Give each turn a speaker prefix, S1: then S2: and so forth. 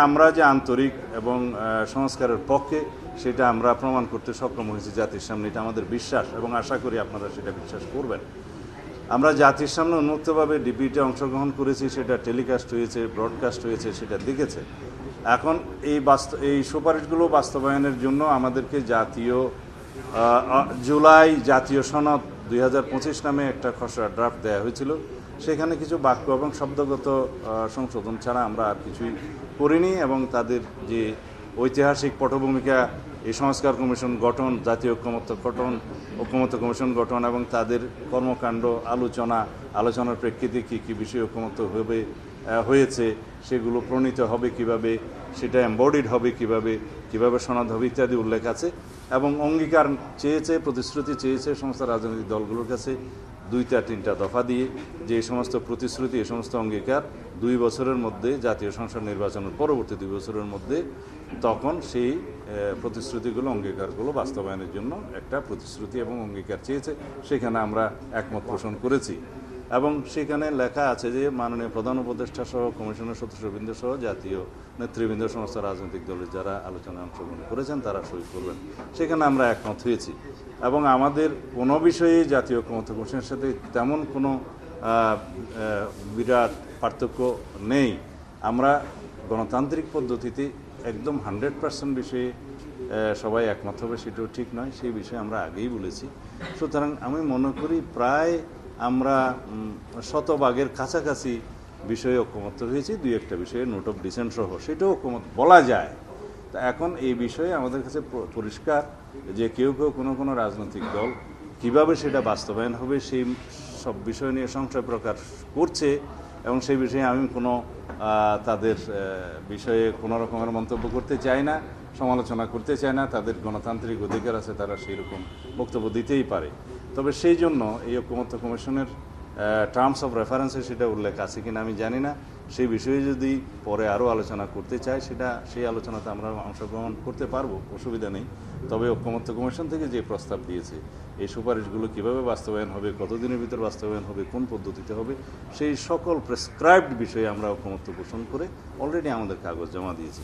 S1: আমরা যে আন্তরিক এবং সংস্কারের পক্ষে সেটা আমরা প্রমাণ করতে সক্ষম হয়েছি জাতির সামনে, এটা আমাদের বিশ্বাস এবং আশা করি আপনারা সেটা বিশ্বাস করবেন। আমরা জাতির সামনে উন্মুক্তভাবে ডিবেটে অংশগ্রহণ করেছি, সেটা টেলিকাস্ট হয়েছে, ব্রডকাস্ট হয়েছে, সেটা দেখেছে। এখন এই সুপারিশগুলো বাস্তবায়নের জন্য আমাদেরকে জুলাই জাতীয় সনদ 2025 নামে একটা খসড়া ড্রাফট দেওয়া হয়েছিল। সেখানে কিছু বাক্য এবং শব্দগত সংশোধন ছাড়া আমরা আর কিছুই করিনি এবং তাদের যে ঐতিহাসিক পটভূমিকা, এই সংস্কার কমিশন গঠন, জাতীয় ঐকমত্য কমিশন গঠন এবং তাদের কর্মকাণ্ড আলোচনার প্রেক্ষিতে কী কী বিষয়ে ঐকমত্য হয়েছে, সেগুলো প্রণীত হবে কিভাবে, সেটা এমবডিড হবে কিভাবে সনদ হবে ইত্যাদি উল্লেখ আছে। এবং অঙ্গীকার প্রতিশ্রুতি চেয়েছে সমস্ত রাজনৈতিক দলগুলোর কাছে 2-3টা দফা দিয়ে, যে এই সমস্ত প্রতিশ্রুতি, এই সমস্ত অঙ্গীকার 2 বছরের মধ্যে, জাতীয় সংসদ নির্বাচনের পরবর্তী 2 বছরের মধ্যে, তখন সেই প্রতিশ্রুতিগুলো, অঙ্গীকারগুলো বাস্তবায়নের জন্য একটা প্রতিশ্রুতি এবং অঙ্গীকার চেয়েছে। সেখানে আমরা একমত পোষণ করেছি এবং সেখানে লেখা আছে যে মাননীয় প্রধান উপদেষ্টা সহ কমিশনের সদস্যবৃন্দ সহ জাতীয় নেতৃবৃন্দ, সমস্ত রাজনৈতিক দলের যারা আলোচনায় অংশগ্রহণ করেছেন তারা সই করবেন। সেখানে আমরা একমত হয়েছি এবং আমাদের কোনো বিষয়ে জাতীয় ঐকমত্য কমিশনের সাথে তেমন কোনো বিরাট পার্থক্য নেই। আমরা গণতান্ত্রিক পদ্ধতিতে একদম 100% বিষয়ে সবাই একমত হবে সেটাও ঠিক নয়, সেই বিষয়ে আমরা আগেই বলেছি। সুতরাং আমি মনে করি প্রায় আমরা শতভাগের কাছাকাছি বিষয়ে ঐকমত্য হয়েছি। 2-1টা বিষয়ে নোট অফ ডিসেন্ট সহ সেটাও ঐকমত বলা যায়। তা এখন এই বিষয়ে আমাদের কাছে পরিষ্কার যে কেউ কোনো রাজনৈতিক দল কিভাবে সেটা বাস্তবায়ন হবে সেই সব বিষয় নিয়ে সংশয় প্রকাশ করছে এবং সেই বিষয়ে আমি তাদের বিষয়ে কোনো রকমের মন্তব্য করতে চাই না, সমালোচনা করতে চাই না। তাদের গণতান্ত্রিক অধিকার আছে, তারা সেই রকম বক্তব্য দিতেই পারে। তবে সেই জন্য এই ঐকমত্য কমিশনের টার্মস অফ রেফারেন্সে সেটা উল্লেখ আছে কিনা আমি জানি না। সেই বিষয়ে যদি পরে আরও আলোচনা করতে চাই, সেই আলোচনাতে আমরা অংশগ্রহণ করতে পারবো, অসুবিধা নেই। তবে ঐকমত্য কমিশন থেকে যে প্রস্তাব দিয়েছে, এই সুপারিশগুলো কীভাবে বাস্তবায়ন হবে, কতদিনের ভিতর বাস্তবায়ন হবে, কোন পদ্ধতিতে হবে, সেই সকল প্রেসক্রাইবড বিষয়ে আমরা ঐকমত্য পোষণ করে অলরেডি আমাদের কাগজ জমা দিয়েছি।